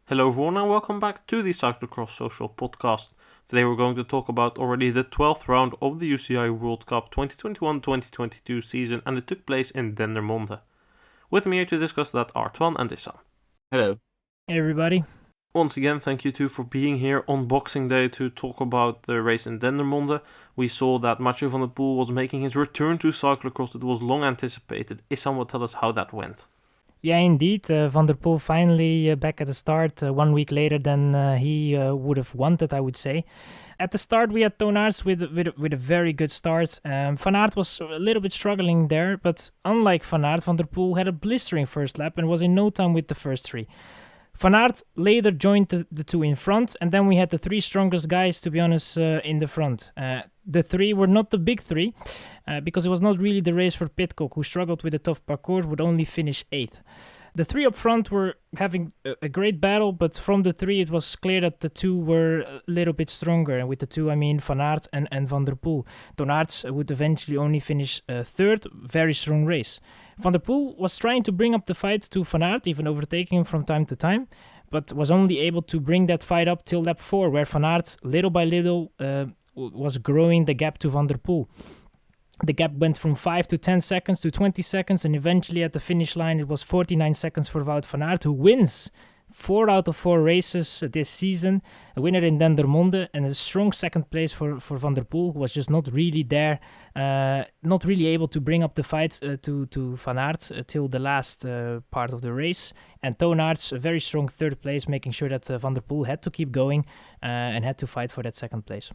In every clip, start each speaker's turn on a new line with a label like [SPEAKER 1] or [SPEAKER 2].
[SPEAKER 1] Hello everyone and welcome back to the Cyclocross Social Podcast. Today we're going to talk about already the 12th round of the UCI Worldcup 2021-2022 season, and it took place in Dendermonde. With me here to discuss that are Twan and Issam.
[SPEAKER 2] Hello.
[SPEAKER 3] Hey everybody.
[SPEAKER 1] Once again, thank you two for being here on Boxing Day to talk about the race in Dendermonde. We saw that Mathieu van der Poel was making his return to cyclocross. It was long anticipated. Issam will tell us how that went.
[SPEAKER 3] Yeah, indeed. Van der Poel finally back at the start 1 week later than he would have wanted, I would say. At the start, we had Toon Aert with a very good start. Van Aert was a little bit struggling there, but unlike Van Aert, Van der Poel had a blistering first lap and was in no time with the first three. Van Aert later joined the two in front, and then we had the three strongest guys, to be honest, in the front. The three were not the big three, because it was not really the race for Pidcock, who struggled with a tough parcours, would only finish 8th. The three up front were having a great battle, but from the three it was clear that the two were a little bit stronger. And with the two, I mean Van Aert and Van der Poel. Toon Aert would eventually only finish 3rd, very strong race. Van der Poel was trying to bring up the fight to Van Aert, even overtaking him from time to time, but was only able to bring that fight up till lap 4, where Van Aert, little by little, was growing the gap to Van der Poel. The gap went from 5 to 10 seconds to 20 seconds, and eventually at the finish line it was 49 seconds for Wout van Aert, who wins 4 out of 4 races this season, a winner in Dendermonde, and a strong second place for Van der Poel, who was just not really there, not really able to bring up the fight to Van Aert till the last part of the race. And Toon Aert's a very strong 3rd place, making sure that Van der Poel had to keep going and had to fight for that 2nd place.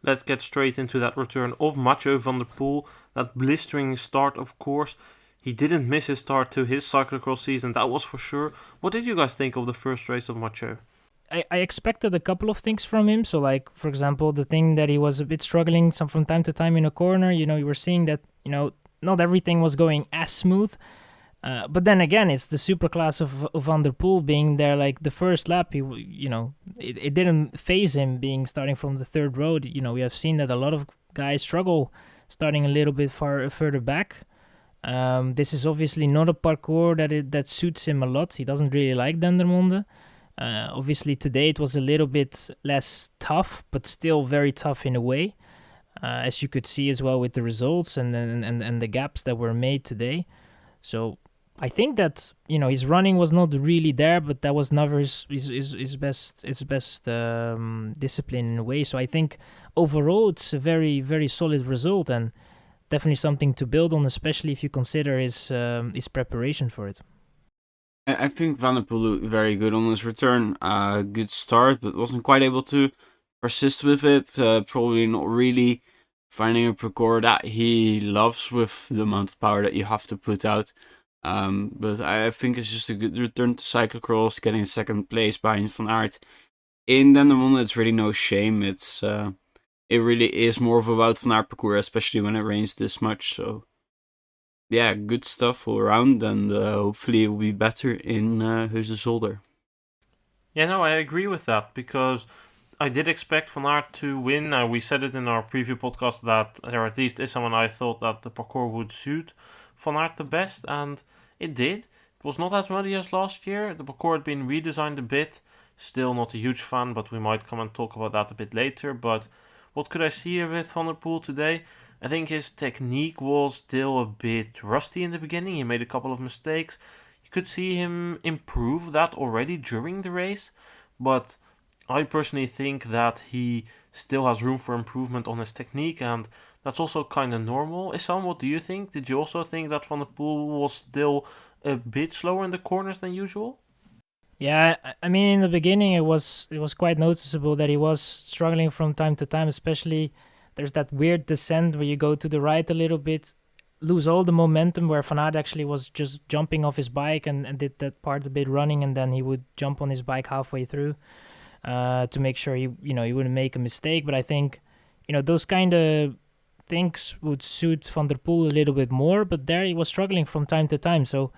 [SPEAKER 1] Let's get straight into that return of Mathieu van der Poel. That blistering start, of course. He didn't miss his start to his cyclocross season, that was for sure. What did you guys think of the first race of Mathieu?
[SPEAKER 3] I expected a couple of things from him. So, like, for example, the thing that he was a bit struggling from time to time in a corner. You were seeing that, not everything was going as smooth. But then again, it's the superclass of Van der Poel being there. Like the first lap, it didn't phase him being starting from the 3rd row. We have seen that a lot of guys struggle starting a little bit further back. This is obviously not a parcours that suits him a lot. He doesn't really like Dendermonde. Obviously today it was a little bit less tough, but still very tough in a way, as you could see as well with the results and the gaps that were made today. So I think that his running was not really there, but that was never his best discipline in a way. So I think overall it's a very, very solid result and definitely something to build on, especially if you consider his preparation for it.
[SPEAKER 2] I think Van der Poel looked very good on his return. Good start, but wasn't quite able to persist with it. Probably not really finding a parcours that he loves with the amount of power that you have to put out. But I think it's just a good return to cyclocross, getting 2nd place behind Van Aert. In Dendermonde, it's really no shame. It really is more of a Wout van Aert parcours, especially when it rains this much. So, yeah, good stuff all around, and hopefully it will be better in Heusden-Zolder.
[SPEAKER 1] Yeah, no, I agree with that, because I did expect Van Aert to win. We said it in our preview podcast that, or at least Issam and I thought that the parcours would suit Van Aert the best, and it did. It was not as muddy as last year. The parcours had been redesigned a bit. Still not a huge fan, but we might come and talk about that a bit later. But what could I see with Van der Poel today? I think his technique was still a bit rusty in the beginning. He made a couple of mistakes. You could see him improve that already during the race, but I personally think that he still has room for improvement on his technique, and that's also kind of normal. Issam, what do you think? Did you also think that Van der Poel was still a bit slower in the corners than usual?
[SPEAKER 3] Yeah, I mean, in the beginning it was quite noticeable that he was struggling from time to time, especially there's that weird descent where you go to the right a little bit, lose all the momentum, where Van Aert actually was just jumping off his bike and did that part a bit running, and then he would jump on his bike halfway through to make sure he wouldn't make a mistake. But I think, those kind of things would suit Van der Poel a little bit more, but there he was struggling from time to time. So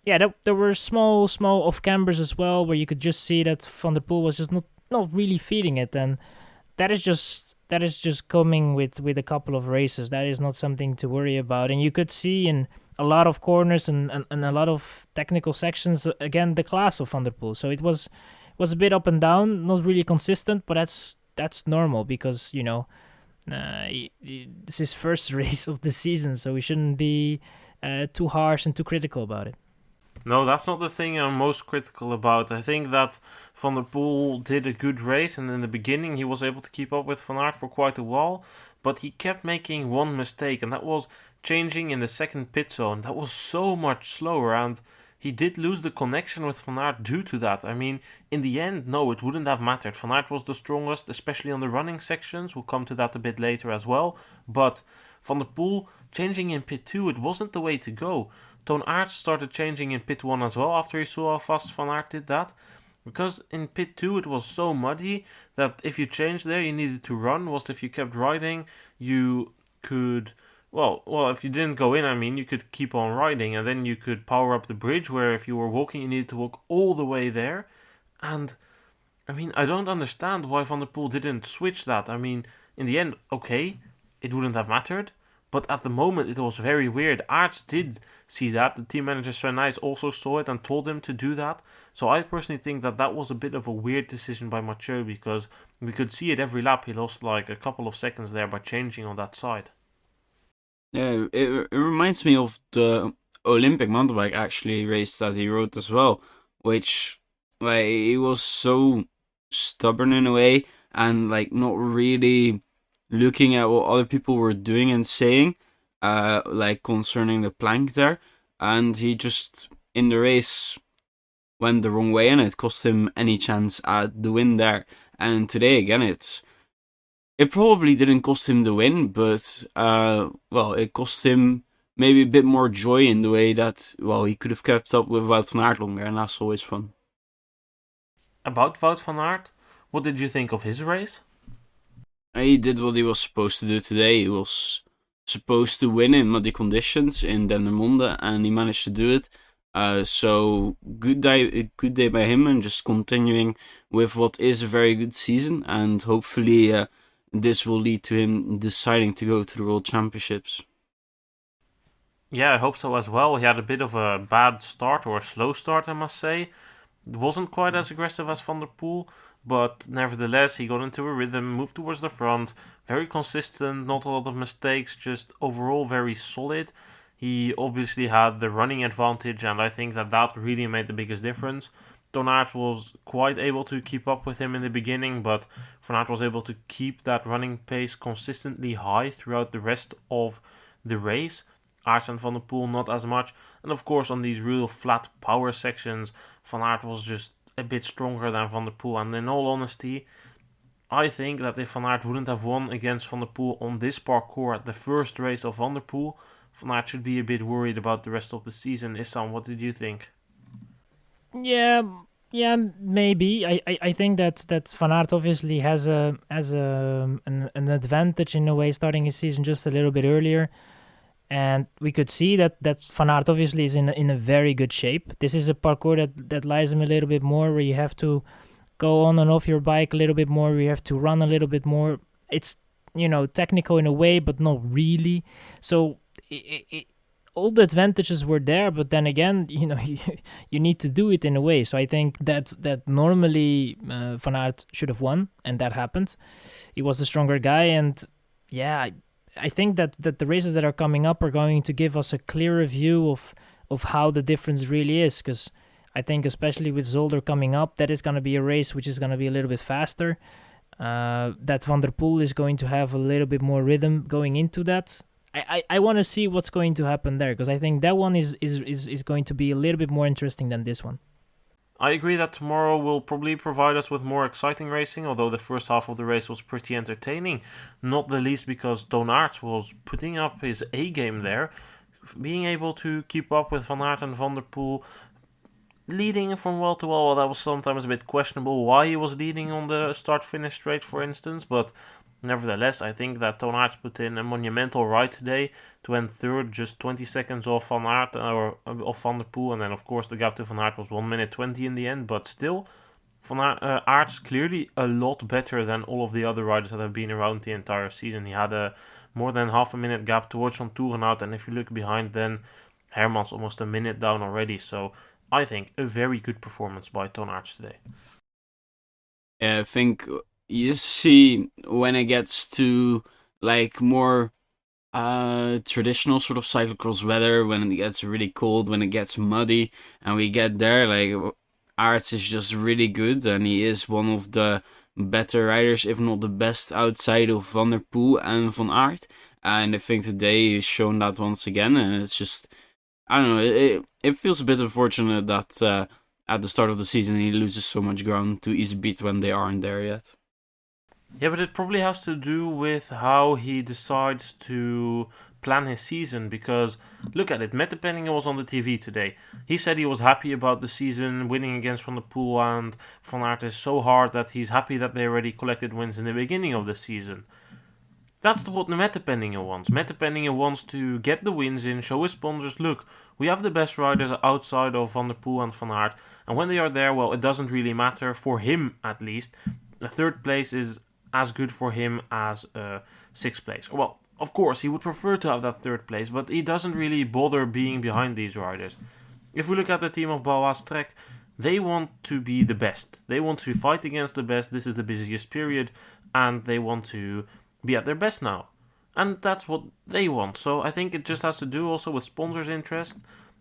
[SPEAKER 3] yeah, there were small off-cambers as well, where you could just see that Van der Poel was just not really feeling it, and that is just coming with a couple of races. That is not something to worry about. And you could see in a lot of corners and a lot of technical sections, again, the class of Van der Poel. So it was was a bit up and down, not really consistent, but that's normal because this is his first race of the season, so we shouldn't be too harsh and too critical about it.
[SPEAKER 1] No, that's not the thing I'm most critical about. I think that Van der Poel did a good race, and in the beginning he was able to keep up with Van Aert for quite a while, but he kept making one mistake, and that was changing in the second pit zone. That was so much slower, and he did lose the connection with Van Aert due to that. I mean, in the end, no, it wouldn't have mattered. Van Aert was the strongest, especially on the running sections. We'll come to that a bit later as well. But Van der Poel changing in pit 2, it wasn't the way to go. Toon Aert started changing in pit 1 as well after he saw how fast Van Aert did that. Because in pit 2 it was so muddy that if you changed there you needed to run, whilst if you kept riding you could... Well, if you didn't go in, I mean, you could keep on riding and then you could power up the bridge, where if you were walking you needed to walk all the way there. And, I mean, I don't understand why Van der Poel didn't switch that. I mean, in the end, okay, it wouldn't have mattered. But at the moment, it was very weird. Aerts did see that. The team manager Sven Nys also saw it and told him to do that. So I personally think that that was a bit of a weird decision by Mathieu, because we could see it every lap. He lost like a couple of seconds there by changing on that side.
[SPEAKER 2] Yeah, it reminds me of the Olympic mountain bike actually race that he rode as well, which like he was so stubborn in a way and like not really looking at what other people were doing and saying, like concerning the plank there, and he just in the race went the wrong way and it cost him any chance at the win there. And today again, it probably didn't cost him the win, but it cost him maybe a bit more joy in the way that he could have kept up with Wout van Aert longer, and that's always fun.
[SPEAKER 1] About Wout van Aert, what did you think of his race?
[SPEAKER 2] He did what he was supposed to do today. He was supposed to win in muddy conditions in Dendermonde, and he managed to do it. So good day by him, and just continuing with what is a very good season, and hopefully this will lead to him deciding to go to the World Championships.
[SPEAKER 1] Yeah, I hope so as well. He had a bit of a bad start, or a slow start, I must say. It wasn't quite as aggressive as Van der Poel, but nevertheless he got into a rhythm, moved towards the front, very consistent, not a lot of mistakes, just overall very solid. He obviously had the running advantage, and I think that really made the biggest difference. Toon Aert was quite able to keep up with him in the beginning, but Van Aert was able to keep that running pace consistently high throughout the rest of the race. Aert and Van der Poel not as much, and of course on these real flat power sections Van Aert was just a bit stronger than Van der Poel. And in all honesty, I think that if Van Aert wouldn't have won against Van der Poel on this parcours at the first race of Van der Poel, Van Aert should be a bit worried about the rest of the season. Issam, what did you think?
[SPEAKER 3] Yeah, maybe. I think that Van Aert obviously has an advantage in a way, starting his season just a little bit earlier. And we could see that Van Aert obviously is in a very good shape. This is a parcours that lies him a little bit more, where you have to go on and off your bike a little bit more, where you have to run a little bit more. It's, technical in a way, but not really. So all the advantages were there, but then again, you need to do it in a way. So I think that normally Van Aert should have won, and that happened. He was the stronger guy, and yeah, I think that the races that are coming up are going to give us a clearer view of how the difference really is, because I think especially with Zolder coming up, that is going to be a race which is going to be a little bit faster. That Van der Poel is going to have a little bit more rhythm going into that. I want to see what's going to happen there, because I think that one is going to be a little bit more interesting than this one.
[SPEAKER 1] I agree that tomorrow will probably provide us with more exciting racing, although the first half of the race was pretty entertaining, not the least because Toon Aert was putting up his A-game there, being able to keep up with Van Aert and Van der Poel, leading from well to well. That was sometimes a bit questionable why he was leading on the start-finish straight, for instance, but nevertheless, I think that Toon Aert put in a monumental ride today to end third, just 20 seconds off Van Aert or off Van der Poel, and then of course the gap to Van Aert was 1 minute 20 in the end. But still, Van Aert's clearly a lot better than all of the other riders that have been around the entire season. He had a more than half a minute gap towards Vanthournhout, and if you look behind, then Herman's almost a minute down already. So I think a very good performance by Toon Aert today.
[SPEAKER 2] I think you see when it gets to like more traditional sort of cyclocross weather, when it gets really cold, when it gets muddy, and we get there, like Aerts is just really good, and he is one of the better riders, if not the best, outside of Van der Poel and Van Aert. And I think today he's shown that once again, and it's just, I don't know, it feels a bit unfortunate that at the start of the season he loses so much ground to Easybeat when they aren't there yet.
[SPEAKER 1] Yeah, but it probably has to do with how he decides to plan his season, because look at it, Mette Penninger was on the TV today. He said he was happy about the season, winning against Van der Poel and Van Aert is so hard that he's happy that they already collected wins in the beginning of the season. That's what Mette Penninger wants. Mette Penninger wants to get the wins in, show his sponsors, look, we have the best riders outside of Van der Poel and Van Aert, and when they are there, well, it doesn't really matter, for him at least. The third place is as good for him as sixth place. Well, of course, he would prefer to have that third place, but he doesn't really bother being behind these riders. If we look at the team of Balois Trek, they want to be the best. They want to fight against the best. This is the busiest period, and they want to be at their best now. And that's what they want. So I think it just has to do also with sponsors' interest.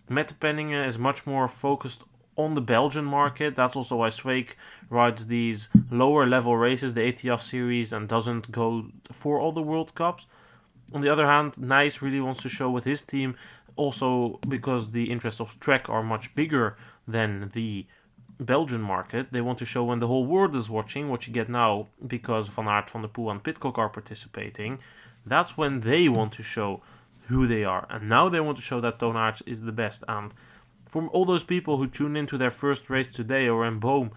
[SPEAKER 1] Mette Penninger is much more focused on the Belgian market. That's also why Schweig rides these lower level races, the ATF series, and doesn't go for all the World Cups. On the other hand, Nijs really wants to show with his team, also because the interests of Trek are much bigger than the Belgian market. They want to show when the whole world is watching, what you get now because Van Aert, Van der Poel and Pidcock are participating. That's when they want to show who they are. And now they want to show that Toon Aert is the best. And from all those people who tuned into their first race today or in Boom,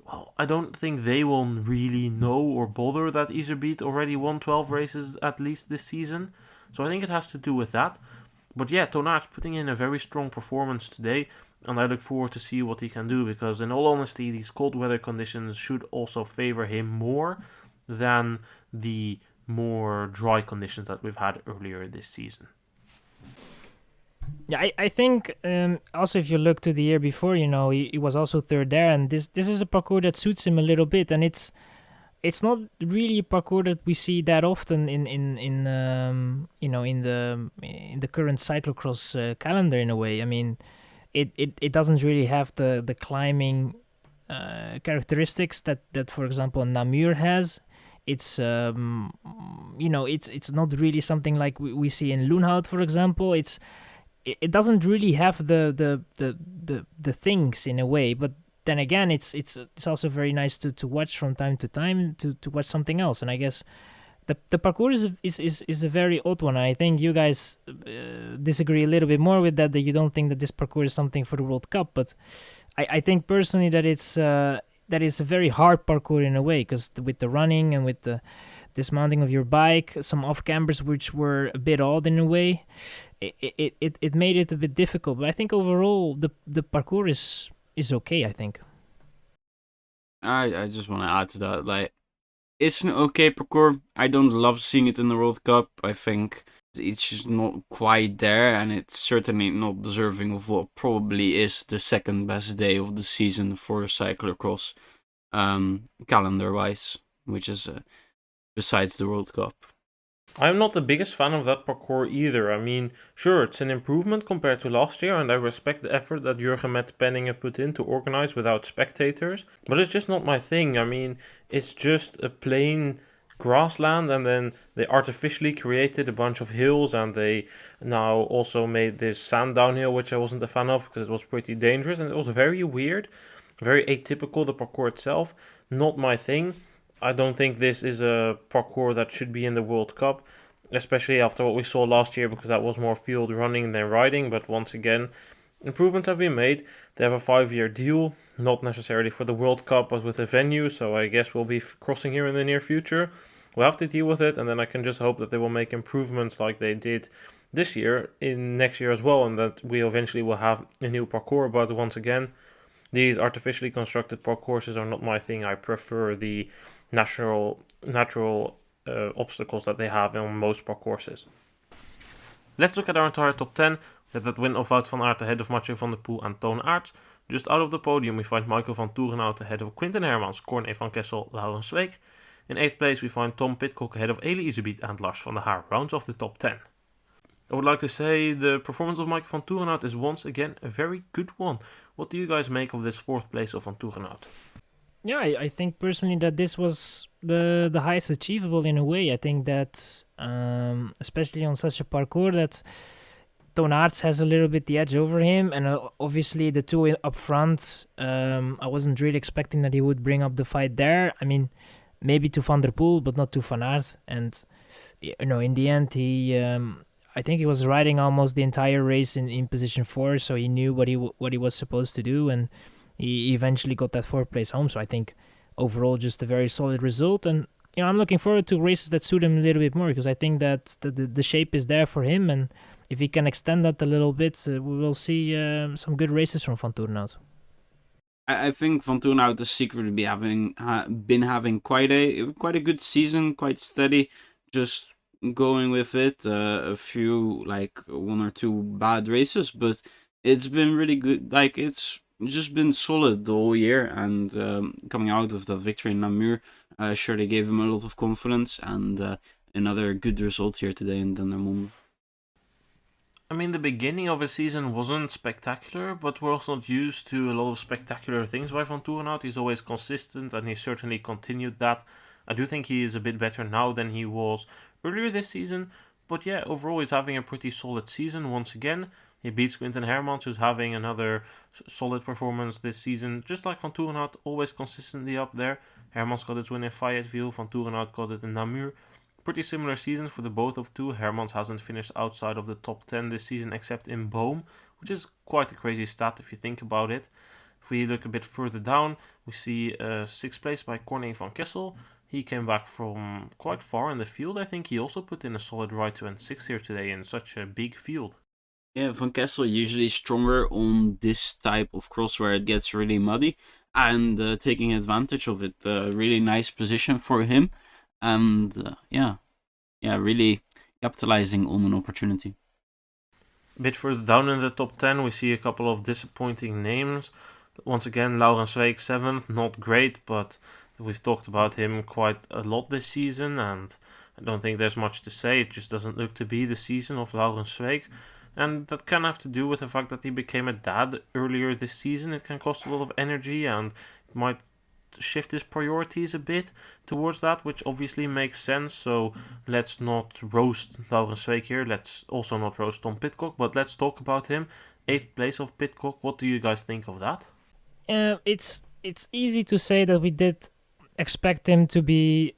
[SPEAKER 1] well, I don't think they will really know or bother that Iserbeat already won 12 races at least this season. So I think it has to do with that. But yeah, Toon Aert's putting in a very strong performance today, and I look forward to see what he can do, because in all honesty, these cold weather conditions should also favor him more than the more dry conditions that we've had earlier this season.
[SPEAKER 3] Yeah, I think also if you look to the year before, he was also third there, and this is a parcours that suits him a little bit, and it's not really a parcours that we see that often in the current cyclocross calendar in a way. I mean, it doesn't really have the climbing characteristics that for example Namur has. It's it's not really something like we see in Loonhout, for example. It doesn't really have the things in a way, but then again, it's also very nice to watch from time to time to watch something else. And I guess the parcours is a very odd one. I think you guys disagree a little bit more with that you don't think that this parcours is something for the World Cup, but I think personally that it's that is a very hard parcours in a way, because with the running and with the dismounting of your bike, some off cambers which were a bit odd in a way, it made it a bit difficult. But I think overall the parcours is okay, I think.
[SPEAKER 2] I just want to add to that, like, it's an okay parcours. I don't love seeing it in the World Cup. I think it's just not quite there, and it's certainly not deserving of what probably is the second best day of the season for cyclocross, calendar-wise, which is besides the World Cup.
[SPEAKER 1] I'm not the biggest fan of that parcours either. I mean, sure, it's an improvement compared to last year, and I respect the effort that Jurgen Mette Penninger put in to organize without spectators, but it's just not my thing. I mean, it's just a plain grassland, and then they artificially created a bunch of hills, and they now also made this sand downhill, which I wasn't a fan of because it was pretty dangerous, and it was very weird, very atypical, the parcours itself. Not my thing. I don't think this is a parcours that should be in the World Cup, especially after what we saw last year, because that was more field running than riding. But once again, improvements have been made. They have a 5-year deal, not necessarily for the World Cup, but with a venue, so I guess we'll be crossing here in the near future. We'll have to deal with it, and then I can just hope that they will make improvements like they did this year in next year as well, and that we eventually will have a new parcours. But once again, these artificially constructed parcourses are not my thing. I prefer the natural obstacles that they have on most parcourses. Let's look at our entire top 10. We had that win of Wout van Aert ahead of Mathieu van der Poel and Toon Aert. Just out of the podium, we find Michael Vanthournhout ahead of Quinten Hermans, Corné van Kessel, Laurens Schweig. In 8th place, we find Tom Pidcock ahead of Elie Iserbyt and Lars van der Haar, rounds off the top 10. I would like to say the performance of Michael Vanthournhout is once again a very good one. What do you guys make of this 4th place of Vanthournhout?
[SPEAKER 3] Yeah, I think personally that this was the highest achievable in a way. I think that, especially on such a parcours, that Toon Aert has a little bit the edge over him, and obviously the two up front, I wasn't really expecting that he would bring up the fight there. I mean, maybe to Van der Poel, but not to Van Aert. And, in the end, I think he was riding almost the entire race in position 4, so he knew what he was supposed to do, and he eventually got that 4th place home. So I think overall just a very solid result, and I'm looking forward to races that suit him a little bit more, because I think that the shape is there for him, and if he can extend that a little bit, we will see some good races from Vanthournhout.
[SPEAKER 2] I think Vanthournhout is secretly been having quite a good season, quite steady, just going with it. A few, like 1 or 2 bad races, but it's been really good. Like, it's just been solid the whole year, and coming out of the victory in Namur surely gave him a lot of confidence, and another good result here today in Dendermonde.
[SPEAKER 1] I mean, the beginning of his season wasn't spectacular, but we're also not used to a lot of spectacular things by Vanthournhout. He's always consistent, and he certainly continued that. I do think he is a bit better now than he was earlier this season, but yeah, overall he's having a pretty solid season once again. He beats Quinten Hermans, who's having another solid performance this season, just like Vanthournhout, always consistently up there. Hermans got his win in Fayetteville, Vanthournhout got it in Namur. Pretty similar season for the both of two. Hermans hasn't finished outside of the top 10 this season except in Boom, which is quite a crazy stat if you think about it. If we look a bit further down, we see 6th place by Corné van Kessel. He came back from quite far in the field. I think he also put in a solid ride to end 6th here today in such a big field.
[SPEAKER 2] Yeah, Van Kessel usually stronger on this type of cross where it gets really muddy, and taking advantage of it. Really nice position for him. And really capitalizing on an opportunity.
[SPEAKER 1] A bit further down in the top 10, we see a couple of disappointing names. Once again, Laurens Schweig 7th, not great, but we've talked about him quite a lot this season, and I don't think there's much to say. It just doesn't look to be the season of Laurens Schweig, and that can have to do with the fact that he became a dad earlier this season. It can cost a lot of energy, and it might shift his priorities a bit towards that, which obviously makes sense. So let's not roast Laurens Schweig here. Let's also not roast Tom Pidcock, but let's talk about him. 8th place of Pidcock. What do you guys think of that?
[SPEAKER 3] It's easy to say that we did expect him to be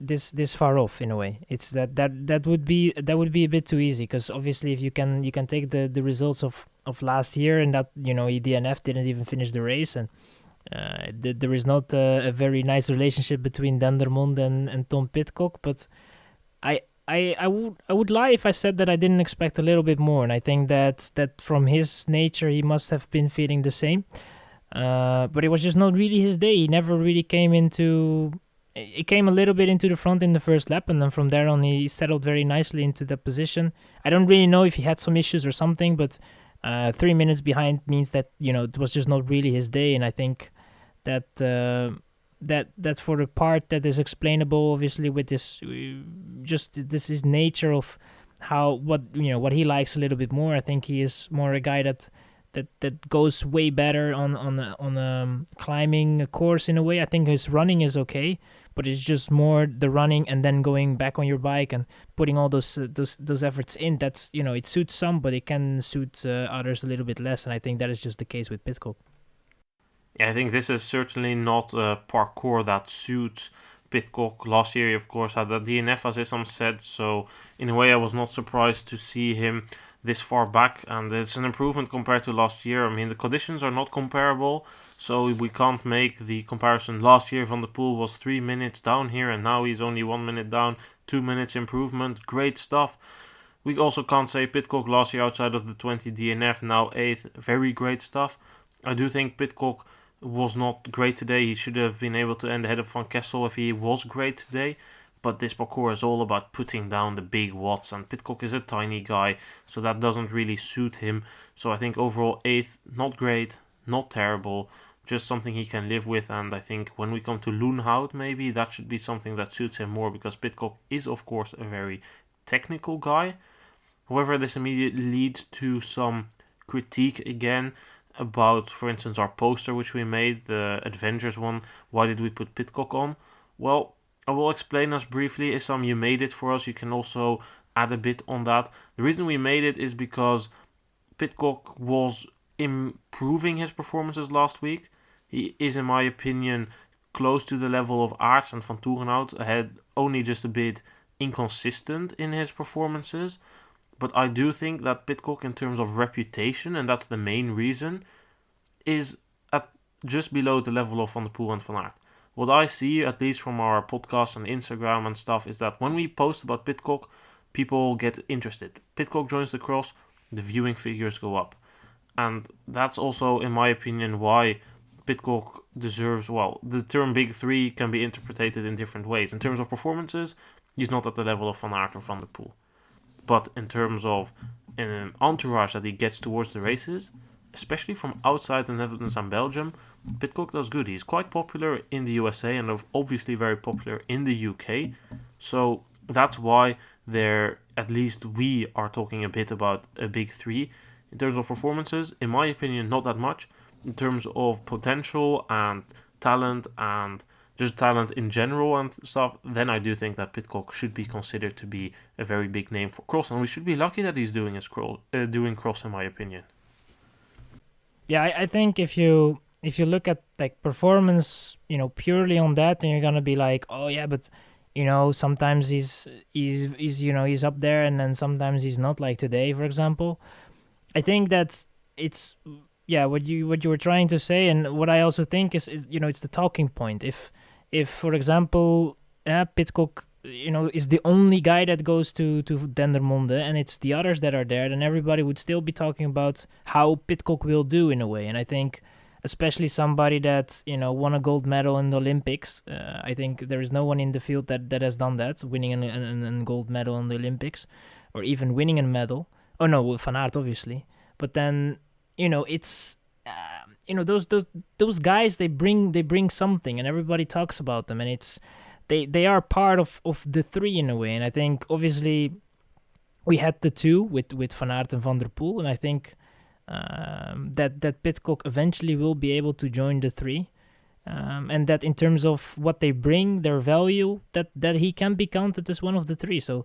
[SPEAKER 3] this far off in a way. It's that would be a bit too easy, because obviously if you can take the results of last year, and that he DNF didn't even finish the race, and there is not a very nice relationship between Dendermonde and Tom Pidcock, but I would lie if I said that I didn't expect a little bit more, and I think that from his nature he must have been feeling the same, but it was just not really his day. He never really came into. It came a little bit into the front in the first lap, and then from there on he settled very nicely into the position. I don't really know if he had some issues or something, but 3 minutes behind means that it was just not really his day, and I think that that's for the part that is explainable, obviously, with this this is nature of what he likes a little bit more. I think he is more a guy that goes way better on a climbing course in a way. I think his running is okay, but it's just more the running and then going back on your bike and putting all those efforts in. That's it suits some, but it can suit others a little bit less, and I think that is just the case with Pidcock.
[SPEAKER 1] Yeah, I think this is certainly not a parcours that suits Pidcock. Last year, he, of course, had the DNF, as Issam said, so in a way I was not surprised to see him this far back, and it's an improvement compared to last year. I mean, the conditions are not comparable, so we can't make the comparison. Last year, Van der Poel was 3 minutes down here, and now he's only 1 minute down, 2 minutes improvement. Great stuff. We also can't say Pidcock last year outside of the 20 DNF, now 8th. Very great stuff. I do think Pidcock was not great today. He should have been able to end ahead of Van Kessel if he was great today. But this parcours is all about putting down the big watts, and Pidcock is a tiny guy, so that doesn't really suit him. So I think overall 8th, not great. not terrible, just something he can live with. And I think when we come to Loonhout, maybe that should be something that suits him more, because Pidcock is, of course, a very technical guy. However, this immediately leads to some critique again about, for instance, our poster which we made, the Adventures one. Why did we put Pidcock on? Well, I will explain us briefly. Issam, you made it for us. You can also add a bit on that. The reason we made it is because Pidcock was improving his performances last week. He is, in my opinion, close to the level of Aerts and Vanthournhout, ahead only just a bit inconsistent in his performances. But I do think that Pidcock, in terms of reputation, and that's the main reason, is at just below the level of Van der Poel and Van Aert. What I see, at least from our podcast and Instagram and stuff, is that when we post about Pidcock, people get interested. Pidcock joins the cross, the viewing figures go up. And that's also, in my opinion, why Pidcock deserves, well, the term big three can be interpreted in different ways. In terms of performances, he's not at the level of Van Aert or Van der Poel. But in terms of an entourage that he gets towards the races, especially from outside the Netherlands and Belgium, Pidcock does good. He's quite popular in the USA and obviously very popular in the UK. So that's why at least we are talking a bit about a big three. In terms of performances, in my opinion, not that much. In terms of potential and talent and just talent in general and stuff, then I do think that Pidcock should be considered to be a very big name for cross, and we should be lucky that he's doing cross, in my opinion.
[SPEAKER 3] Yeah, I think if you look at like performance, purely on that, then you're gonna be like, oh yeah, but sometimes he's up there, and then sometimes he's not. Like today, for example, I think that it's what you were trying to say, and what I also think is it's the talking point. If for example, Pidcock, is the only guy that goes to Dendermonde, and it's the others that are there, then everybody would still be talking about how Pidcock will do in a way. And I think, especially somebody that won a gold medal in the Olympics, I think there is no one in the field that has done that, winning a gold medal in the Olympics, or even winning a medal. Oh no, Van Aert obviously, but then it's. Those guys, they bring something, and everybody talks about them, and it's they are part of the three in a way. And I think obviously we had the two with Van Aert and Van der Poel, and I think that Pidcock eventually will be able to join the three, and that in terms of what they bring, their value, that he can be counted as one of the three. So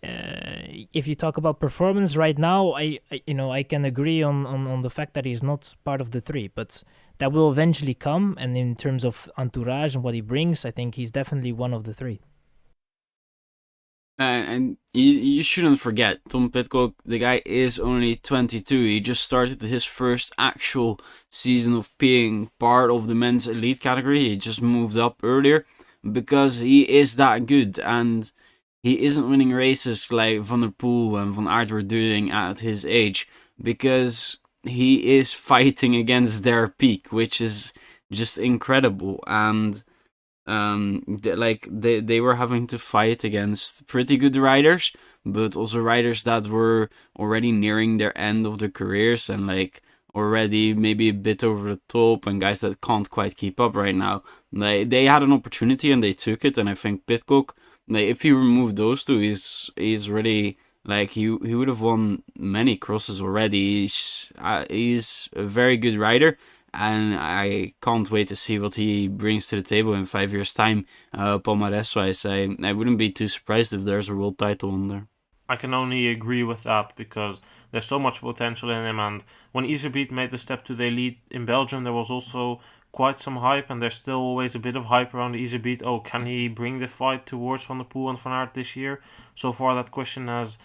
[SPEAKER 3] if you talk about performance right now, I can agree on the fact that he's not part of the three, but that will eventually come. And in terms of entourage and what he brings, I think he's definitely one of the three.
[SPEAKER 2] And you shouldn't forget, Tom Pidcock, the guy is only 22. He just started his first actual season of being part of the men's elite category. He just moved up earlier because he is that good, and he isn't winning races like Van der Poel and Van Aert were doing at his age, because he is fighting against their peak, which is just incredible. And they were having to fight against pretty good riders, but also riders that were already nearing their end of their careers and already maybe a bit over the top, and guys that can't quite keep up right now. They had an opportunity and they took it, and I think Pidcock, if you remove those two, he's really he would have won many crosses already. He's a very good rider, and I can't wait to see what he brings to the table in 5 years' time. Palmarès-wise, I wouldn't be too surprised if there's a world title on there.
[SPEAKER 1] I can only agree with that, because there's so much potential in him. And when Iserbyt made the step to the elite in Belgium, there was also quite some hype, and there's still always a bit of hype around Iserbyt. Oh, can he bring the fight towards Van der Poel and Van Aert this year? So far, that question has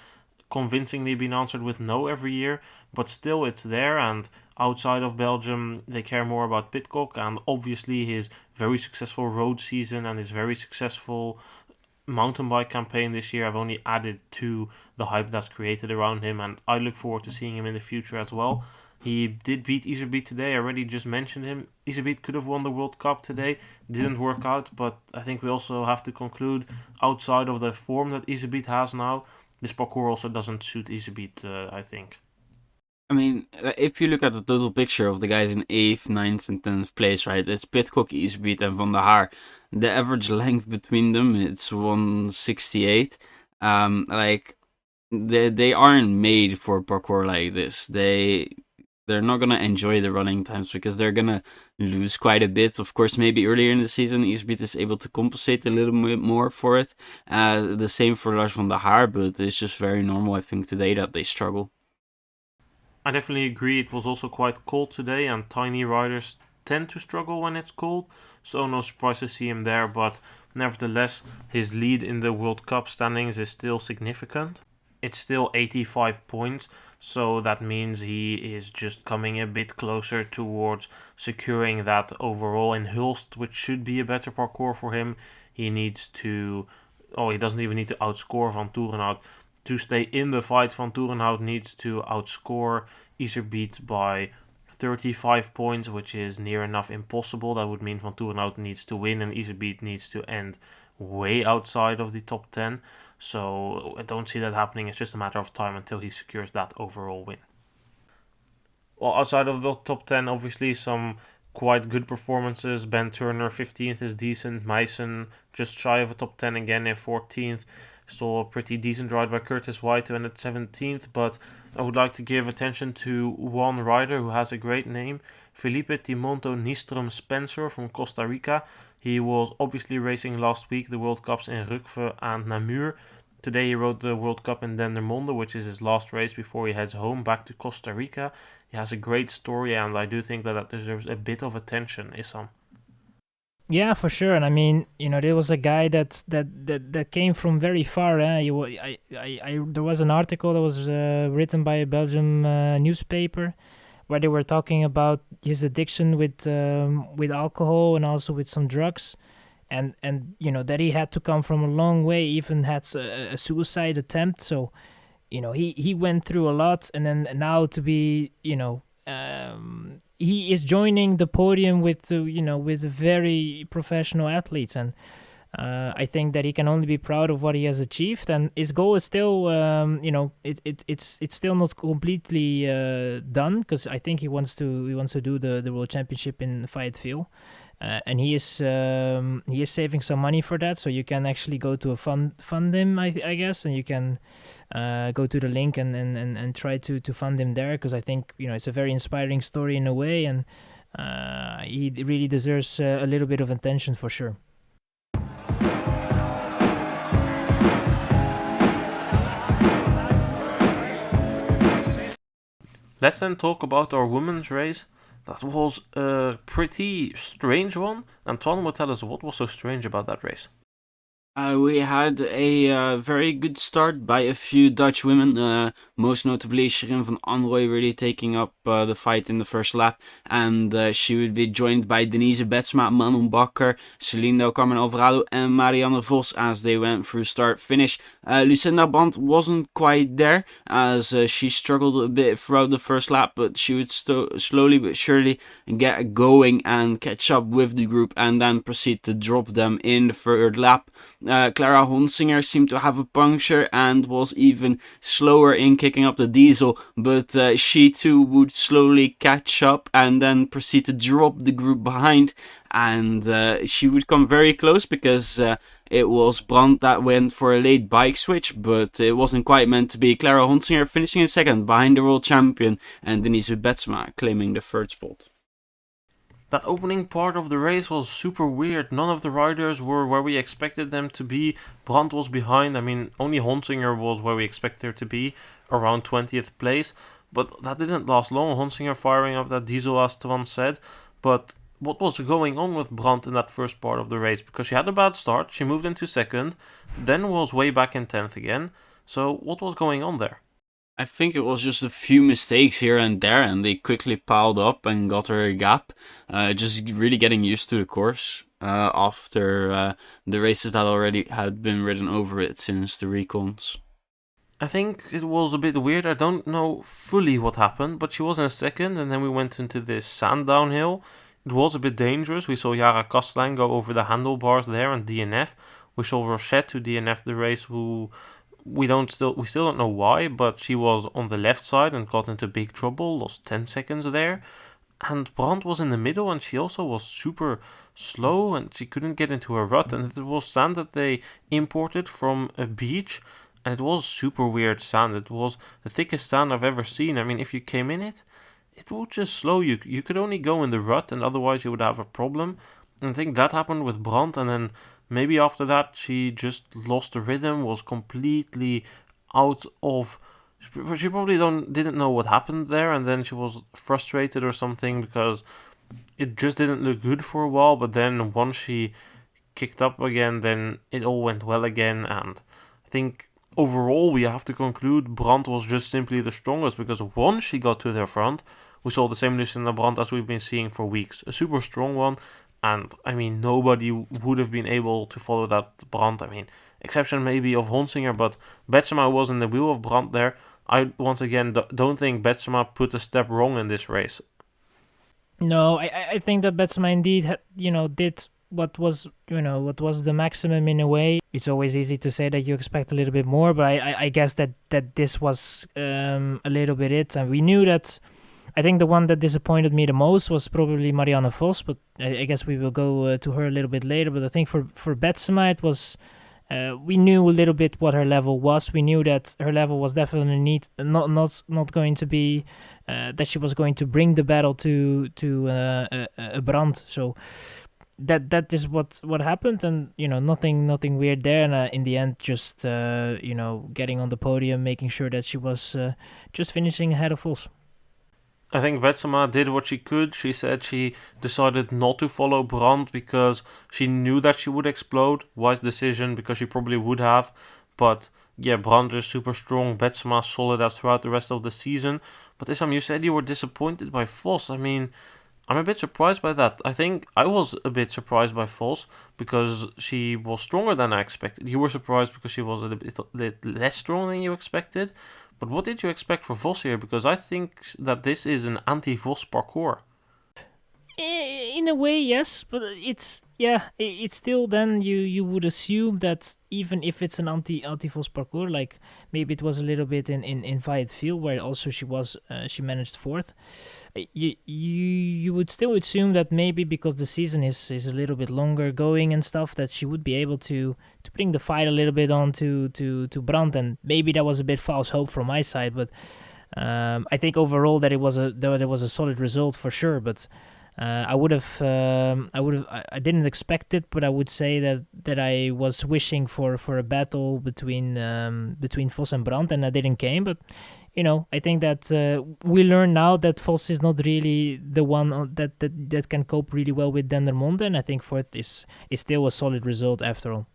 [SPEAKER 1] convincingly been answered with no every year, but still it's there. And outside of Belgium, they care more about Pidcock, and obviously his very successful road season and his very successful mountain bike campaign this year have only added to the hype that's created around him, and I look forward to seeing him in the future as well. He did beat Iserbyt today. I already just mentioned him. Iserbyt could have won the World Cup today. Didn't work out, but I think we also have to conclude, outside of the form that Iserbyt has now, this parcours also doesn't suit Iserbyt, I think.
[SPEAKER 2] I mean, if you look at the total picture of the guys in 8th, 9th, and 10th place, right, it's Pidcock, Issam, and Van der Haar. The average length between them, it's 168. Like, they aren't made for parkour like this. They're not gonna enjoy the running times because they're gonna lose quite a bit. Of course, maybe earlier in the season, Issam is able to compensate a little bit more for it. The same for Lars van der Haar, but it's just very normal, I think, today that they struggle.
[SPEAKER 1] I definitely agree. It was also quite cold today, and tiny riders tend to struggle when it's cold, so no surprise to see him there. But nevertheless, his lead in the World Cup standings is still significant. It's still 85 points, so that means he is just coming a bit closer towards securing that overall in Hulst, which should be a better parcours for him. He needs to... he doesn't even need to outscore Vanthournhout. To stay in the fight, Vanthournhout needs to outscore Issam by 35 points, which is near enough impossible. That would mean Vanthournhout needs to win and Issam needs to end way outside of the top 10. So I don't see that happening. It's just a matter of time until he secures that overall win. Well, outside of the top 10, obviously some quite good performances. Ben Turner, 15th is decent. Meissen, just shy of a top 10 again in 14th. Saw a pretty decent ride by Curtis White who ended 17th, but I would like to give attention to one rider who has a great name, Felipe Timonto Nistrom Spencer from Costa Rica. He was obviously racing last week the World Cups in Rukve and Namur. Today he rode the World Cup in Dendermonde, which is his last race before he heads home back to Costa Rica. He has a great story, and I do think that deserves a bit of attention, Issam.
[SPEAKER 3] Yeah, for sure. And I mean, there was a guy that came from very far. There was an article that was written by a Belgian newspaper where they were talking about his addiction with alcohol and also with some drugs, and that he had to come from a long way, even had a suicide attempt. So, he went through a lot, and then now to be, he is joining the podium with very professional athletes, and I think that he can only be proud of what he has achieved. And his goal is still, it's still not completely done, because I think he wants to do the World Championship in Fayetteville, and he is saving some money for that. So you can actually go to fund him, I guess, and you can go to the link and try to fund him there, because I think it's a very inspiring story in a way, and he really deserves a little bit of attention for sure.
[SPEAKER 1] Let's then talk about our women's race. That was a pretty strange one, and Twan will tell us what was so strange about that race.
[SPEAKER 2] We had a very good start by a few Dutch women, most notably Shirin van Anrooy really taking up the fight in the first lap, and she would be joined by Denise Betsma, Manon Bakker, Celine Del Carmen Alvarado and Marianne Vos as they went through start-finish. Lucinda Band wasn't quite there as she struggled a bit throughout the first lap, but she would slowly but surely get going and catch up with the group and then proceed to drop them in the third lap. Clara Honsinger seemed to have a puncture and was even slower in kicking up the diesel, but she too would slowly catch up and then proceed to drop the group behind, and she would come very close because it was Brandt that went for a late bike switch, but it wasn't quite meant to be. Clara Honsinger finishing in second behind the world champion and Denise Betsma claiming the third spot.
[SPEAKER 1] That opening part of the race was super weird. None of the riders were where we expected them to be. Brandt was behind. I mean, only Honsinger was where we expected her to be, around 20th place. But that didn't last long. Honsinger firing up that diesel, as Twan said. But what was going on with Brandt in that first part of the race? Because she had a bad start. She moved into second. Then was way back in 10th again. So what was going on there?
[SPEAKER 2] I think it was just a few mistakes here and there, and they quickly piled up and got her a gap. Just really getting used to the course after the races that already had been ridden over it since the recons.
[SPEAKER 1] I think it was a bit weird. I don't know fully what happened, but she was in second, and then we went into this sand downhill. It was a bit dangerous. We saw Yara Kastelein go over the handlebars there and DNF. We saw Rochette, who DNF the race, who we still don't know why, but she was on the left side and got into big trouble, lost 10 seconds there. And Brandt was in the middle, and she also was super slow, and she couldn't get into her rut. And it was sand that they imported from a beach, and it was super weird sand. It was the thickest sand I've ever seen. I mean, if you came in it, it would just slow you. You could only go in the rut, and otherwise you would have a problem. And I think that happened with Brandt, and then maybe after that she just lost the rhythm, was completely out of... She probably didn't know what happened there, and then she was frustrated or something because it just didn't look good for a while. But then once she kicked up again, then it all went well again. And I think overall we have to conclude Brandt was just simply the strongest, because once she got to their front, we saw the same Lucinda Brandt as we've been seeing for weeks. A super strong one, and I mean nobody would have been able to follow that Brandt. I mean, exception maybe of Honsinger, but Betsema was in the wheel of Brandt there. I once again don't think Betsema put a step wrong in this race.
[SPEAKER 3] No, I think that Betsema indeed did what was the maximum in a way. It's always easy to say that you expect a little bit more, but I guess that this was a little bit it, and we knew that. I think the one that disappointed me the most was probably Marianne Vos, but I guess we will go to her a little bit later. But I think for Betsema it was. We knew a little bit what her level was. We knew that her level was definitely not going to be that she was going to bring the battle to a Brandt. So that is what happened, and nothing weird there. And in the end, just getting on the podium, making sure that she was just finishing ahead of Vos.
[SPEAKER 1] I think Betsema did what she could. She said she decided not to follow Brandt because she knew that she would explode. Wise decision, because she probably would have. But yeah, Brandt is super strong. Betsema solid as throughout the rest of the season. But Issam, you said you were disappointed by Vos. I mean, I'm a bit surprised by that. I think I was a bit surprised by Vos because she was stronger than I expected. You were surprised because she was a bit less strong than you expected. But what did you expect for Vos here? Because I think that this is an anti-Vos parcours.
[SPEAKER 3] In a way, yes, but it's still then you would assume that even if it's an anti-Vos parcours, like maybe it was a little bit in Fayetteville where also she managed fourth, you would still assume that maybe because the season is a little bit longer going and stuff, that she would be able to bring the fight a little bit on to Brandt, and maybe that was a bit false hope from my side, but I think overall that it was a solid result for sure, but. I didn't expect it, but I would say that I was wishing for a battle between Vos and Brandt, and that didn't came. But I think that we learn now that Vos is not really the one that can cope really well with Dendermonde, and I think fourth is still a solid result after all.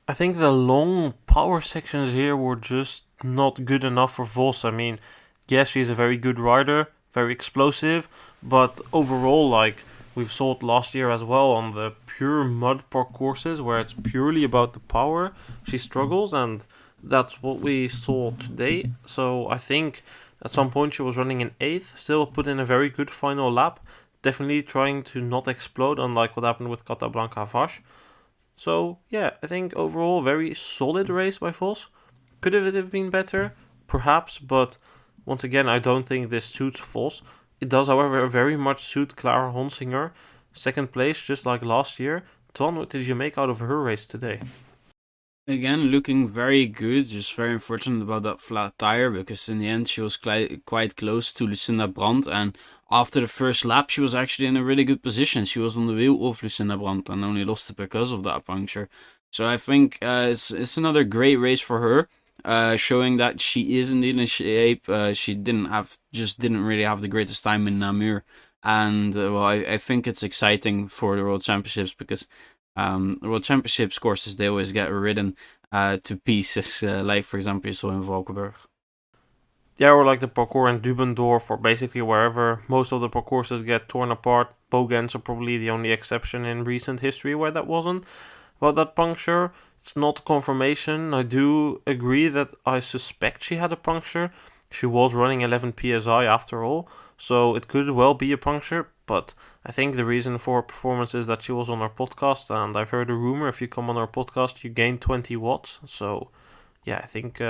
[SPEAKER 1] I think the long power sections here were just not good enough for Vos. I mean, yes, she's a very good rider, very explosive, but overall, like we've saw it last year as well on the pure mud parcourses where it's purely about the power, she struggles, and that's what we saw today. So I think at some point she was running in 8th, still put in a very good final lap, definitely trying to not explode, unlike what happened with Capablanca Vache. So yeah, I think overall very solid race by Vos. Could it have been better? Perhaps, but once again, I don't think this suits Vos. It does, however, very much suit Clara Honsinger. Second place, just like last year. Twan, what did you make out of her race today?
[SPEAKER 2] Again, looking very good. Just very unfortunate about that flat tire, because in the end she was quite close to Lucinda Brandt, and after the first lap she was actually in a really good position. She was on the wheel of Lucinda Brandt and only lost it because of that puncture. So I think it's another great race for her. Showing that she is indeed in shape. She didn't really have the greatest time in Namur, and I think it's exciting for the World Championships, because the World Championships courses, they always get ridden to pieces, like for example you saw in Valkenburg.
[SPEAKER 1] Yeah, or like the parcours in Dubendorf, or basically wherever most of the parcourses get torn apart. Bogens are probably the only exception in recent history where that wasn't. About that puncture, it's not confirmation. I do agree that I suspect she had a puncture. She was running 11 psi after all, so it could well be a puncture, but I think the reason for her performance is that she was on our podcast, and I've heard a rumor if you come on our podcast you gain 20 watts, so yeah, I think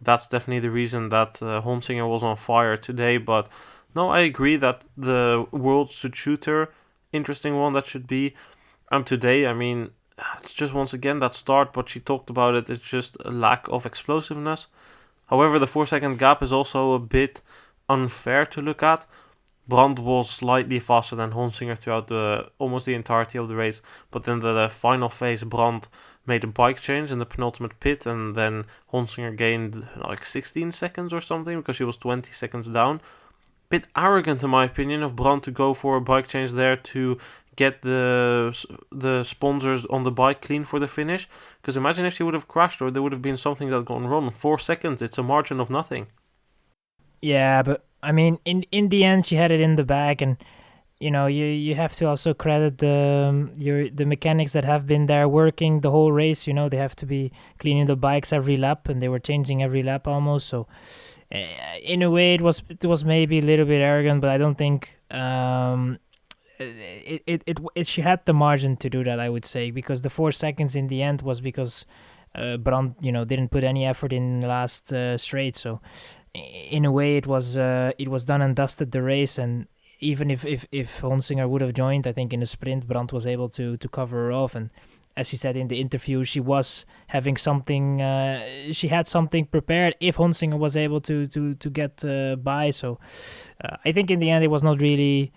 [SPEAKER 1] that's definitely the reason that Honsinger was on fire today. But no, I agree that the world should shooter, interesting one that should be. And today, I mean, it's just once again that start, but she talked about it, it's just a lack of explosiveness. However, the 4-second gap is also a bit unfair to look at. Brandt was slightly faster than Honsinger throughout almost the entirety of the race, but then the final phase, Brandt made a bike change in the penultimate pit, and then Honsinger gained like 16 seconds or something because she was 20 seconds down. Bit arrogant in my opinion of Brandt to go for a bike change there to get the sponsors on the bike clean for the finish, because imagine if she would have crashed or there would have been something that gone wrong. 4 seconds, it's a margin of nothing.
[SPEAKER 3] Yeah, but I mean, in the end, she had it in the bag, and you have to also credit the mechanics that have been there working the whole race. They have to be cleaning the bikes every lap, and they were changing every lap almost. So, in a way, it was maybe a little bit arrogant, but I don't think she had the margin to do that, I would say, because the 4 seconds in the end was because Brandt didn't put any effort in the last straight. So in a way it was done and dusted, the race. And even if Honsinger would have joined, I think in the sprint Brandt was able to cover her off. And as she said in the interview, she was having something, she had something prepared if Honsinger was able to get by. So I think in the end it was not really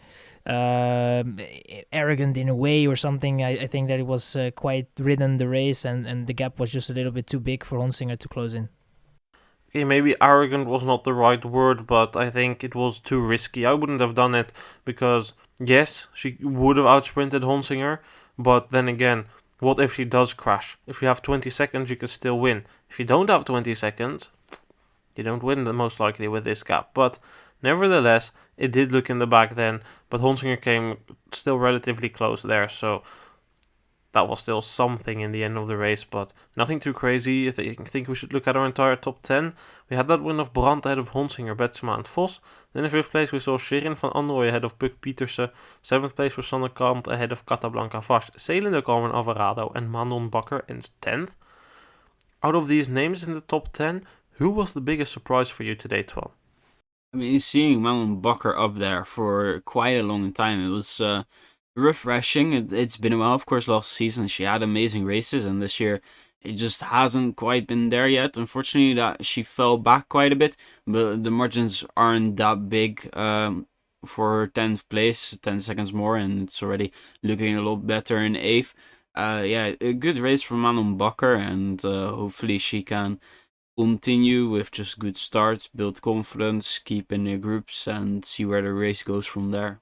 [SPEAKER 3] arrogant in a way or something. I think that it was quite ridden the race, and the gap was just a little bit too big for Honsinger to close in.
[SPEAKER 1] Okay, maybe arrogant was not the right word, but I think it was too risky. I wouldn't have done it because, yes, she would have outsprinted Honsinger, but then again, what if she does crash? If you have 20 seconds, you can still win. If you don't have 20 seconds, you don't win, most likely, with this gap. But nevertheless, it did look in the back then, but Honsinger came still relatively close there, so that was still something in the end of the race, but nothing too crazy. I think we should look at our entire top 10. We had that win of Brandt ahead of Honsinger, Betsema and Vos. Then in 5th place we saw Shirin van Androoy ahead of Buck Pieterse. 7th place was Sanne Cant ahead of Catablanca Vars, Zelende Carmen Alvarado and Manon Bakker in 10th. Out of these names in the top 10, who was the biggest surprise for you today, Twan?
[SPEAKER 2] I mean, seeing Manon Bakker up there for quite a long time, it was refreshing. It's been a while. Of course, last season she had amazing races, and this year it just hasn't quite been there yet. Unfortunately, that she fell back quite a bit, but the margins aren't that big for 10th place, 10 seconds more, and it's already looking a lot better in 8th. Yeah, a good race for Manon Bakker, and hopefully she can continue with just good starts, build confidence, keep in the groups, and see where the race goes from there.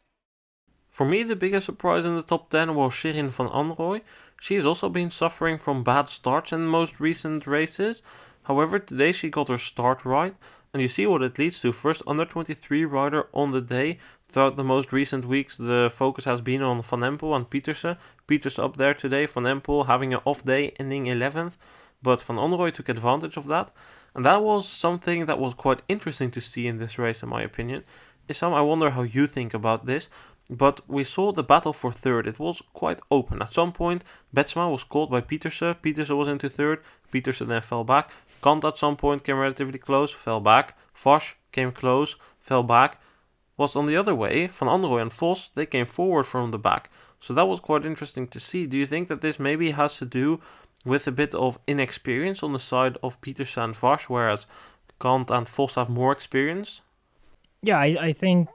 [SPEAKER 1] For me, the biggest surprise in the top 10 was Shirin van Androoy. She's also been suffering from bad starts in the most recent races. However, today she got her start right, and you see what it leads to. First under 23 rider on the day. Throughout the most recent weeks, the focus has been on Van Empel and Pieterse. Pieterse up there today, Van Empel having an off day, ending 11th. But Van Androoy took advantage of that. And that was something that was quite interesting to see in this race, in my opinion. Issam, I wonder how you think about this. But we saw the battle for third. It was quite open. At some point, Betsema was caught by Pieterse. Pieterse was into third. Pieterse then fell back. Cant at some point came relatively close, fell back. Vos came close, fell back. Was on the other way, Van Androoy and Vos, they came forward from the back. So that was quite interesting to see. Do you think that this maybe has to do with a bit of inexperience on the side of Pieterse and Vos, whereas Cant and Vos have more experience?
[SPEAKER 3] Yeah, I think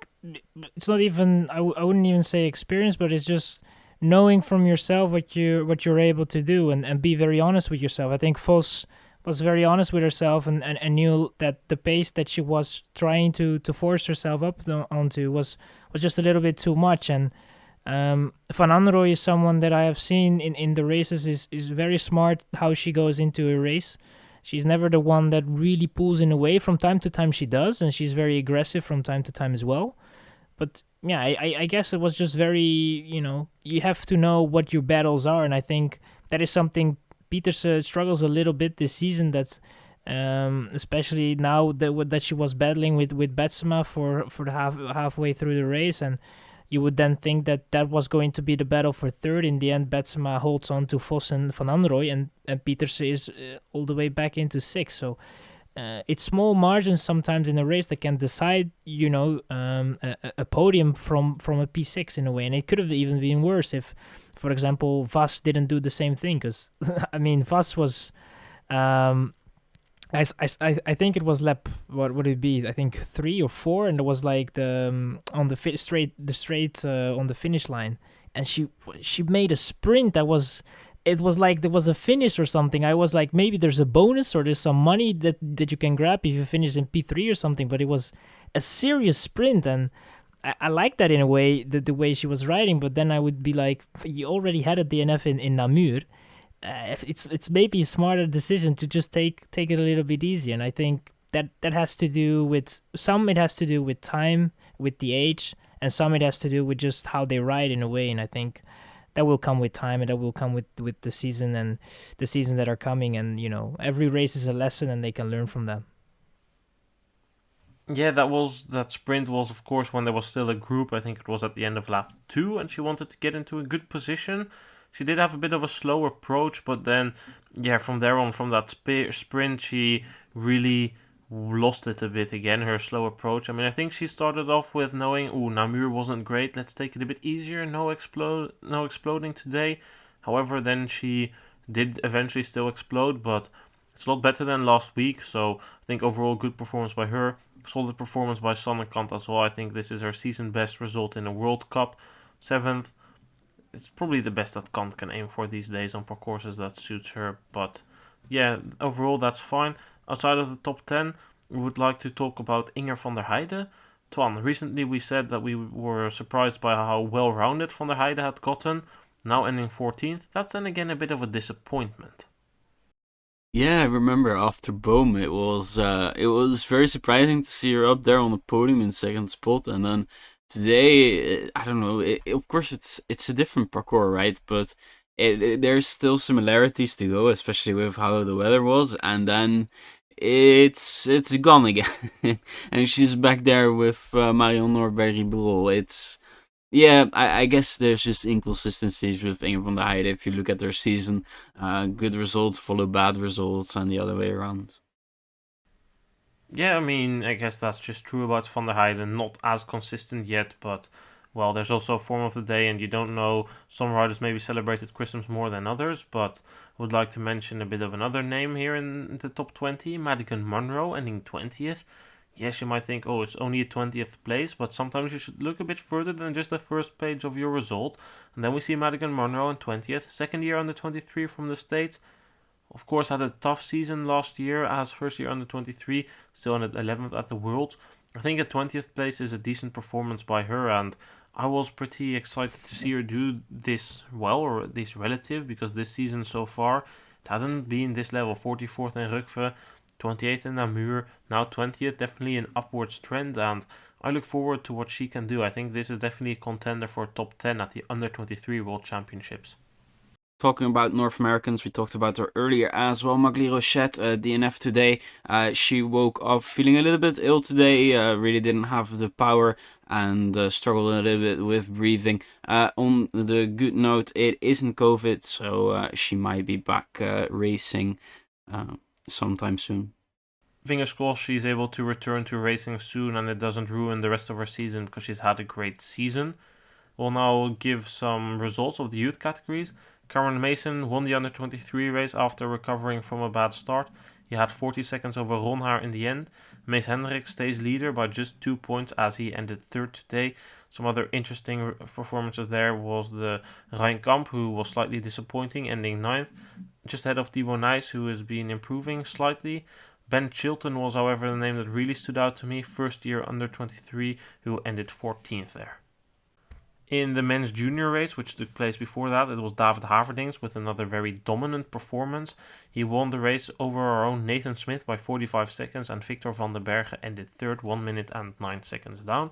[SPEAKER 3] it's not even, I wouldn't even say experience, but it's just knowing from yourself what you're able to do, and be very honest with yourself. I think Vos was very honest with herself and knew that the pace that she was trying to force herself up onto was just a little bit too much. And Van Androoy is someone that I have seen in the races is very smart how she goes into a race. She's never the one that really pulls in a way. From time to time she does, and she's very aggressive from time to time as well. But yeah, I guess it was just very, you have to know what your battles are, and I think that is something Pieterse struggles a little bit this season. That's especially now that she was battling with Betsema for the halfway through the race, and you would then think that was going to be the battle for third. In the end, Betsema holds on to Vos and Van Anrooy, and Pieterse is all the way back into sixth. So it's small margins sometimes in a race that can decide, a podium from a P6 in a way. And it could have even been worse if, for example, Vos didn't do the same thing. Because, I mean, Vos was... I think it was lap, what would it be? I think 3 or 4, and it was like on the straight on the finish line, and she made a sprint that was... It was like there was a finish or something. I was like, maybe there's a bonus or there's some money that you can grab if you finish in P3 or something. But it was a serious sprint, and I like that in a way, the way she was riding. But then I would be like, you already had a DNF in Namur. It's maybe a smarter decision to just take it a little bit easier. And I think that has to do with it has to do with time, with the age, and some it has to do with just how they ride in a way. And I think that will come with time, and that will come with the season and the seasons that are coming. And, every race is a lesson, and they can learn from them.
[SPEAKER 1] Yeah, that sprint was, of course, when there was still a group. I think it was at the end of lap 2, and she wanted to get into a good position. She did have a bit of a slow approach, but then, from there on, from that sprint, she really lost it a bit again, her slow approach. I mean, I think she started off with knowing, Namur wasn't great, let's take it a bit easier, no exploding today. However, then she did eventually still explode, but it's a lot better than last week, so I think overall good performance by her. Solid performance by Sanne Cant as well. I think this is her season best result in a World Cup. 7th. It's probably the best that Cant can aim for these days on parcourses that suits her, but overall that's fine. Outside of the top 10, we would like to talk about Inger van der Heijden. Twan, recently we said that we were surprised by how well-rounded van der Heijden had gotten, now ending 14th. That's then again a bit of a disappointment.
[SPEAKER 2] Yeah, I remember after Boom, it was very surprising to see her up there on the podium in second spot, and then today, I don't know. Of course, it's a different parcours, right? But there's still similarities to go, especially with how the weather was, and then it's gone again, and she's back there with Marion Norberg-Ribourol. I guess there's just inconsistencies with Inger van der Heijden. If you look at their season, good results follow bad results, and the other way around.
[SPEAKER 1] Yeah, I mean, I guess that's just true about Van der Heijden. Not as consistent yet, but, well, there's also a form of the day, and you don't know. Some riders maybe celebrated Christmas more than others, but I would like to mention a bit of another name here in the top 20, Madigan Munro, ending 20th. Yes, you might think, it's only a 20th place, but sometimes you should look a bit further than just the first page of your result. And then we see Madigan Munro in 20th, second year under 23 from the States. Of course, had a tough season last year as first year under 23, still ended 11th at the Worlds. I think a 20th place is a decent performance by her, and I was pretty excited to see her do this well, or at least relative, because this season so far, it hasn't been this level. 44th in Rugve, 28th in Namur, now 20th, definitely an upwards trend, and I look forward to what she can do. I think this is definitely a contender for top 10 at the under 23 World Championships.
[SPEAKER 2] Talking about North Americans, we talked about her earlier as well. Magli Rochette, DNF today. She woke up feeling a little bit ill today, really didn't have the power and struggled a little bit with breathing. On the good note, it isn't COVID, so she might be back racing sometime soon.
[SPEAKER 1] Fingers crossed she's able to return to racing soon and it doesn't ruin the rest of her season, because she's had a great season. We'll now give some results of the youth categories. Cameron Mason won the under-23 race after recovering from a bad start. He had 40 seconds over Ronhaar in the end. Mees Hendrik stays leader by just 2 points as he ended third today. Some other interesting performances there was the Rijnkamp, who was slightly disappointing, ending 9th. Just ahead of Thibaut Nys, who has been improving slightly. Ben Chilton was, however, the name that really stood out to me. First year under-23, who ended 14th there. In the men's junior race, which took place before that, it was David Haverdings with another very dominant performance. He won the race over our own Nathan Smith by 45 seconds, and Victor van den Bergen ended third, 1 minute and 9 seconds down.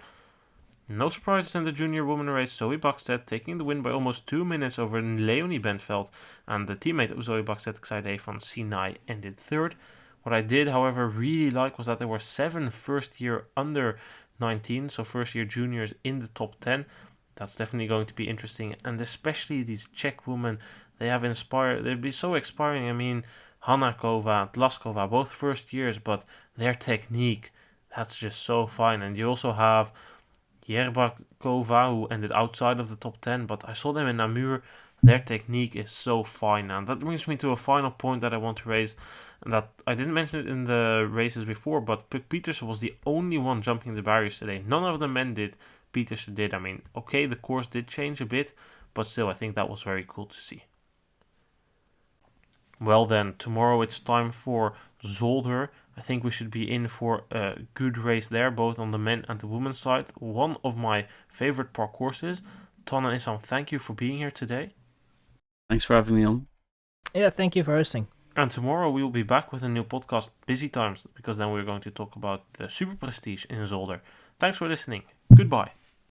[SPEAKER 1] No surprises in the junior women race. Zoe Bakstedt taking the win by almost 2 minutes over Leonie Bentveld, and the teammate of Zoe Bakstedt, Xaide van Sinai, ended third. What I did, however, really like was that there were 7 first year under 19, so first year juniors in the top 10. that's definitely going to be interesting. And especially these Czech women, they'd be so inspiring. I mean, Hanakova and Tlaskova, both first years, but their technique, that's just so fine. And you also have Yerbakova, who ended outside of the top 10, but I saw them in Namur. Their technique is so fine. And that brings me to a final point that I want to raise, and that I didn't mention it in the races before, but Puck Pieterse was the only one jumping the barriers today. None of the men did. Pieterse did. I mean, okay, the course did change a bit, but still, I think that was very cool to see. Well then, tomorrow it's time for Zolder. I think we should be in for a good race there, both on the men and the women's side. One of my favorite parcourses. Twan and Issam, thank you for being here today.
[SPEAKER 2] Thanks for having me on.
[SPEAKER 3] Yeah, thank you for hosting.
[SPEAKER 1] And tomorrow we will be back with a new podcast, Busy Times, because then we're going to talk about the Super Prestige in Zolder. Thanks for listening. Goodbye.